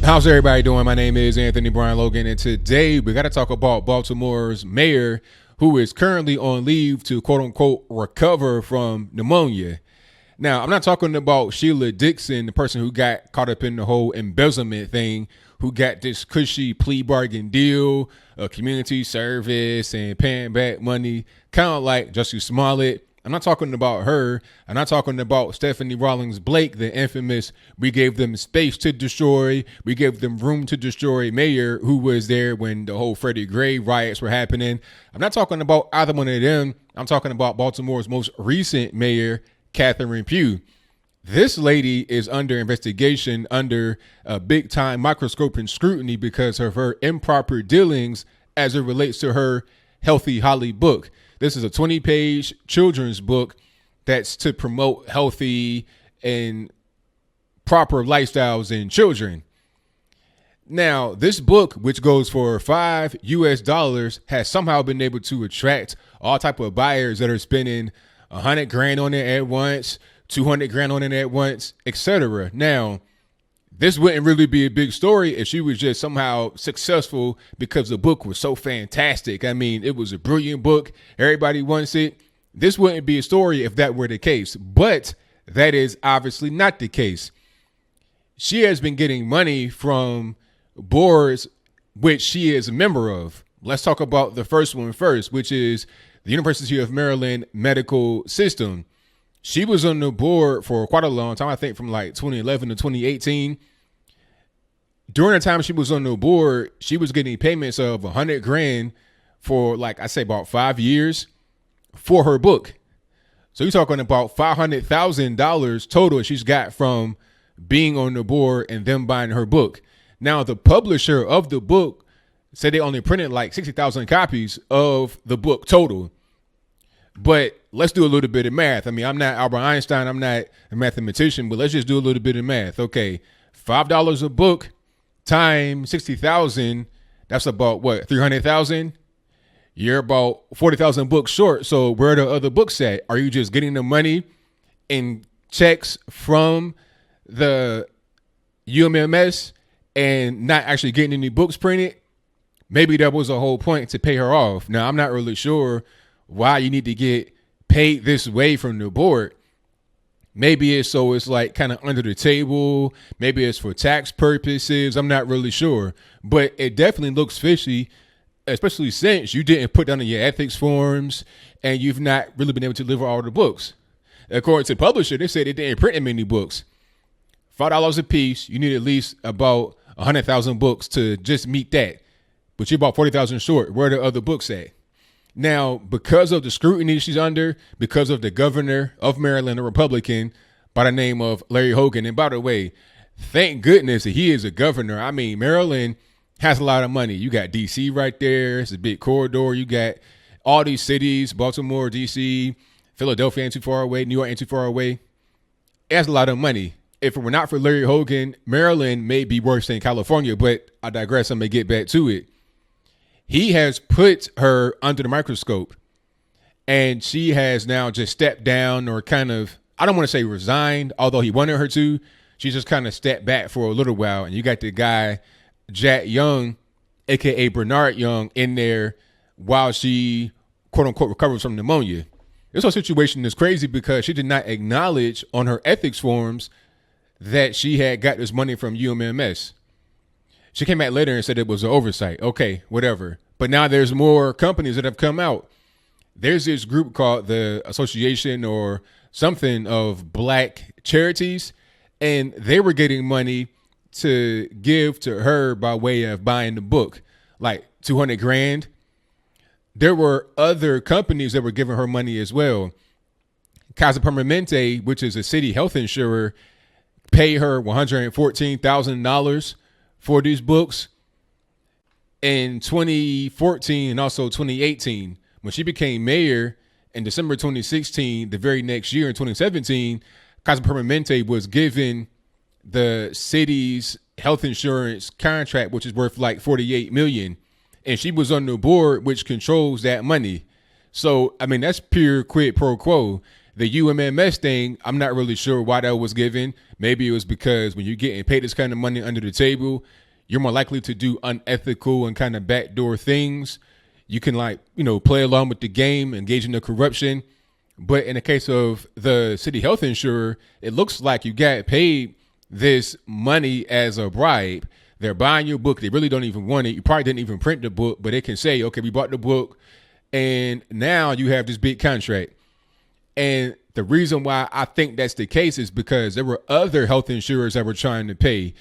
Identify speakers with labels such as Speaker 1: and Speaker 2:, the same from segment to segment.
Speaker 1: How's everybody doing? My name is Anthony Brian Logan, and today we got to talk about Baltimore's mayor who is currently on leave to quote unquote recover from pneumonia. Now, I'm not talking about Sheila Dixon, the person who got caught up in the whole embezzlement thing, who got this cushy plea bargain deal, community service, and paying back money, kind of like Jussie Smollett. I'm not talking about her. I'm not talking about Stephanie Rawlings Blake, the infamous "we gave them space to destroy, we gave them room to destroy" mayor who was there when the whole Freddie Gray riots were happening. I'm not talking about either one of them. I'm talking about Baltimore's most recent mayor, Catherine Pugh. This lady is under investigation, under a big time microscope and scrutiny because of her improper dealings as it relates to her Healthy Holly book. This is a 20-page children's book that's to promote healthy and proper lifestyles in children. Now, this book, which goes for $5 has somehow been able to attract all type of buyers that are spending $100,000 on it at once, $200,000 on it at once, etc. Now, this wouldn't really be a big story if she was just somehow successful because the book was so fantastic. I mean, it was a brilliant book. Everybody wants it. This wouldn't be a story if that were the case, but that is obviously not the case. She has been getting money from boards which she is a member of. Let's talk about the first one first, which is the University of Maryland Medical System. She was on the board for quite a long time, I think from like 2011 to 2018. During the time she was on the board, she was getting payments of $100,000 for, like I say, about 5 years for her book. So you're talking about $500,000 total she's got from being on the board and them buying her book. Now, the publisher of the book said they only printed like 60,000 copies of the book total. But let's do a little bit of math. I mean, I'm not Albert Einstein. I'm not a mathematician, but let's just do a little bit of math. Okay, $5 a book times 60,000. That's about what, 300,000? You're about 40,000 books short. So where are the other books at? Are you just getting the money in checks from the UMMS and not actually getting any books printed? Maybe that was the whole point, to pay her off. Now, I'm not really sure why you need to get paid this way from the board. Maybe it's so it's like kind of under the table. Maybe it's for tax purposes. I'm not really sure, but it definitely looks fishy, especially since you didn't put down in your ethics forms and you've not really been able to deliver all the books. According to the publisher, they said they didn't print that many books. $5 a piece. You need at least about 100,000 books to just meet that, but you're about 40,000 short. Where are the other books at? Now, because of the scrutiny she's under, because of the governor of Maryland, a Republican by the name of Larry Hogan. And by the way, thank goodness that he is a governor. I mean, Maryland has a lot of money. You got D.C. right there. It's a big corridor. You got all these cities, Baltimore, D.C., Philadelphia ain't too far away, New York ain't too far away. It has a lot of money. If it were not for Larry Hogan, Maryland may be worse than California, but I digress. I'm going to get back to it. He has put her under the microscope, and she has now just stepped down, or kind of, I don't want to say resigned, although he wanted her to. She just kind of stepped back for a little while. And you got the guy, Jack Young, a.k.a. Bernard Young, in there while she, quote unquote, recovers from pneumonia. This whole situation is crazy because she did not acknowledge on her ethics forms that she had got this money from UMMS. She came back later and said it was an oversight. Okay, whatever. But now there's more companies that have come out. There's this group called the Association or something of Black Charities, and they were getting money to give to her by way of buying the book, like $200,000. There were other companies that were giving her money as well. Casa Permanente, which is a city health insurer, paid her $114,000 for these books. In 2014 and also 2018, when she became mayor in December 2016, the very next year in 2017, Casa Permanente was given the city's health insurance contract, which is worth like $48 million. And she was on the board, which controls that money. So, I mean, that's pure quid pro quo. The UMMS thing, I'm not really sure why that was given. Maybe it was because when you're getting paid this kind of money under the table, you're more likely to do unethical and kind of backdoor things. You can play along with the game, engage in the corruption. But in the case of the city health insurer, it looks like you got paid this money as a bribe. They're buying your book. They really don't even want it. You probably didn't even print the book, but they can say, okay, we bought the book, and now you have this big contract. And the reason why I think that's the case is because there were other health insurers that were trying to pay.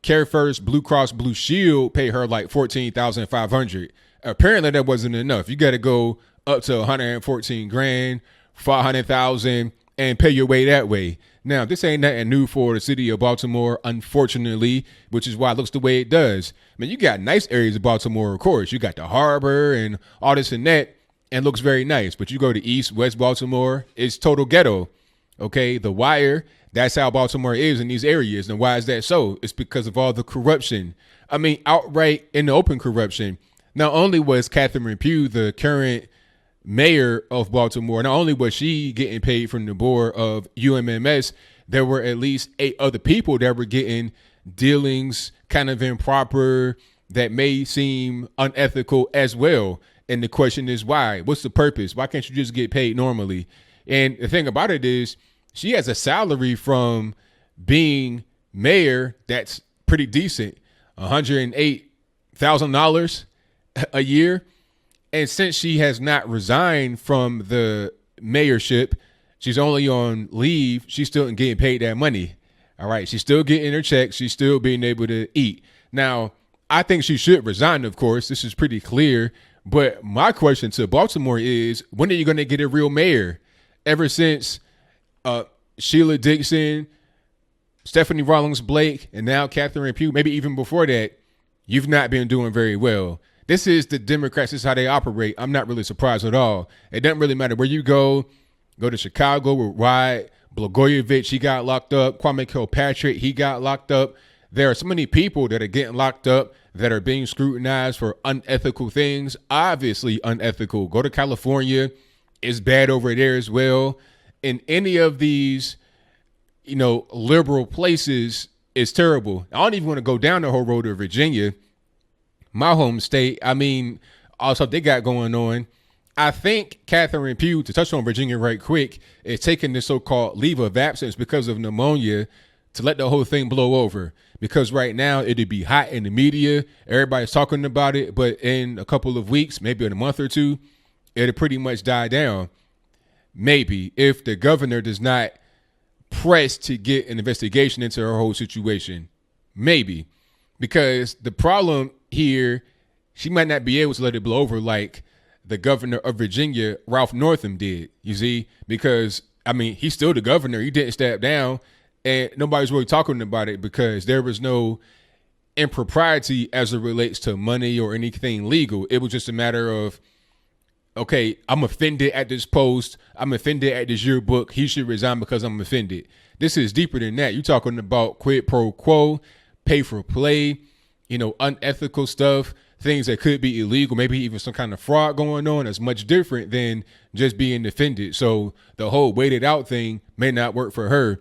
Speaker 1: Care First, Blue Cross Blue Shield paid her like $14,500. Apparently that wasn't enough. You got to go up to 114 grand, 500,000, and pay your way that way. Now, this ain't nothing new for the city of Baltimore, unfortunately, which is why it looks the way it does. I mean, you got nice areas of Baltimore, of course. You got the harbor and all this and that, and looks very nice. But you go to East, West Baltimore, it's total ghetto. Okay, The Wire, that's how Baltimore is in these areas. And why is that so? It's because of all the corruption. I mean, outright in the open corruption. Not only was Catherine Pugh the current mayor of Baltimore, not only was she getting paid from the board of UMMS, there were at least 8 other people that were getting dealings kind of improper that may seem unethical as well. And the question is why? What's the purpose? Why can't you just get paid normally? And the thing about it is she has a salary from being mayor that's pretty decent, $108,000 a year. And since she has not resigned from the mayorship, she's only on leave, she's still getting paid that money. All right. She's still getting her checks. She's still being able to eat. Now, I think she should resign, of course. This is pretty clear. But my question to Baltimore is, when are you going to get a real mayor? Ever since Sheila Dixon, Stephanie Rawlings Blake, and now Catherine Pugh, maybe even before that, you've not been doing very well. This is the Democrats. This is how they operate. I'm not really surprised at all. It doesn't really matter where you go. Go to Chicago with Rod Blagojevich. He got locked up. Kwame Kilpatrick, he got locked up. There are so many people that are getting locked up that are being scrutinized for unethical things, obviously unethical. Go to California. It's bad over there as well. In any of these, liberal places, it's terrible. I don't even want to go down the whole road to Virginia, my home state. I mean, also they got going on. I think Catherine Pugh, to touch on Virginia right quick, is taking this so-called leave of absence because of pneumonia to let the whole thing blow over. Because right now it'd be hot in the media. Everybody's talking about it. But in a couple of weeks, maybe in a month or two, it'll pretty much die down. Maybe if the governor does not press to get an investigation into her whole situation. Maybe. Because the problem here, she might not be able to let it blow over like the governor of Virginia, Ralph Northam, did, you see? Because, I mean, he's still the governor. He didn't step down, and nobody's really talking about it because there was no impropriety as it relates to money or anything legal. It was just a matter of, okay, I'm offended at this post. I'm offended at this yearbook. He should resign because I'm offended. This is deeper than that. You're talking about quid pro quo, pay for play, unethical stuff, things that could be illegal, maybe even some kind of fraud going on. That's much different than just being offended. So the whole waited out thing may not work for her,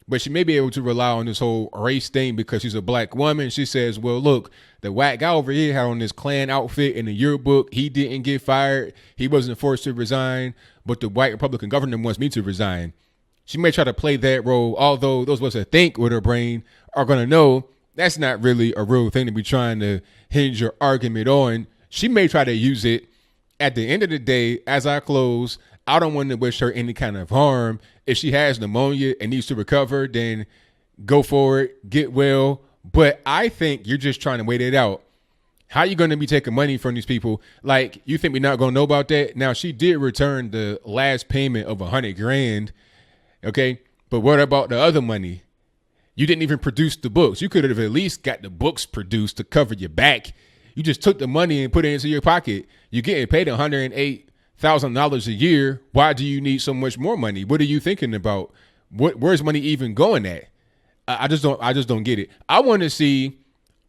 Speaker 1: but she may be able to rely on this whole race thing because she's a black woman. She says, well, look, the white guy over here had on this Klan outfit in the yearbook. He didn't get fired. He wasn't forced to resign, but the white Republican governor wants me to resign. She may try to play that role, although those of us that think with her brain are going to know that's not really a real thing to be trying to hinge your argument on. She may try to use it. At the end of the day, as I close, I don't want to wish her any kind of harm. If she has pneumonia and needs to recover, then go for it, get well. But I think you're just trying to wait it out. How are you going to be taking money from these people? Like, you think we're not going to know about that? Now, she did return the last payment of $100 grand. Okay. But what about the other money? You didn't even produce the books. You could have at least got the books produced to cover your back. You just took the money and put it into your pocket. You're getting paid $108,000 a year. Why do you need so much more money? What are you thinking about? Where's money even going at? I just don't get it. I want to see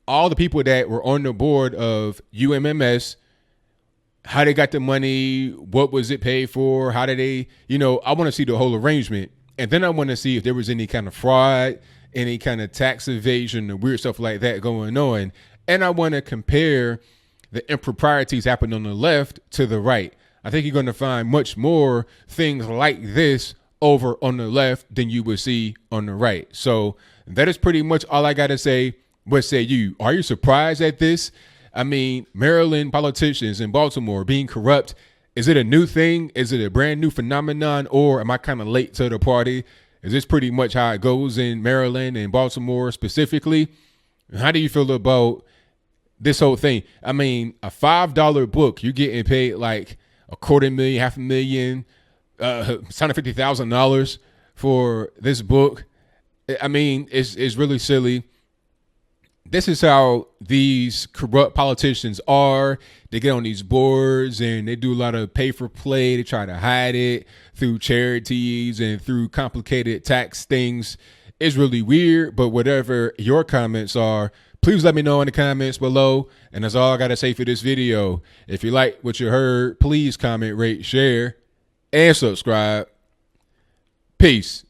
Speaker 1: all the people that were on the board of UMMS how they got the money, what was it paid for, how did they, I want to see the whole arrangement. And then I want to see if there was any kind of fraud, any kind of tax evasion or weird stuff like that going on. And I want to compare the improprieties happening on the left to the right. I think you're going to find much more things like this over on the left than you would see on the right. So that is pretty much all I got to say. What say you? Are you surprised at this? I mean, Maryland politicians in Baltimore being corrupt. Is it a new thing? Is it a brand new phenomenon? Or am I kind of late to the party? Is this pretty much how it goes in Maryland and Baltimore specifically? How do you feel about this whole thing? I mean, a $5 book, you're getting paid like $250,000, $550,000, $650,000 for this book. I mean, it's really silly. This is how these corrupt politicians are. They get on these boards and they do a lot of pay for play. They try to hide it through charities and through complicated tax things. It's really weird, but whatever your comments are, please let me know in the comments below. And that's all I got to say for this video. If you like what you heard, please comment, rate, share, and subscribe. Peace.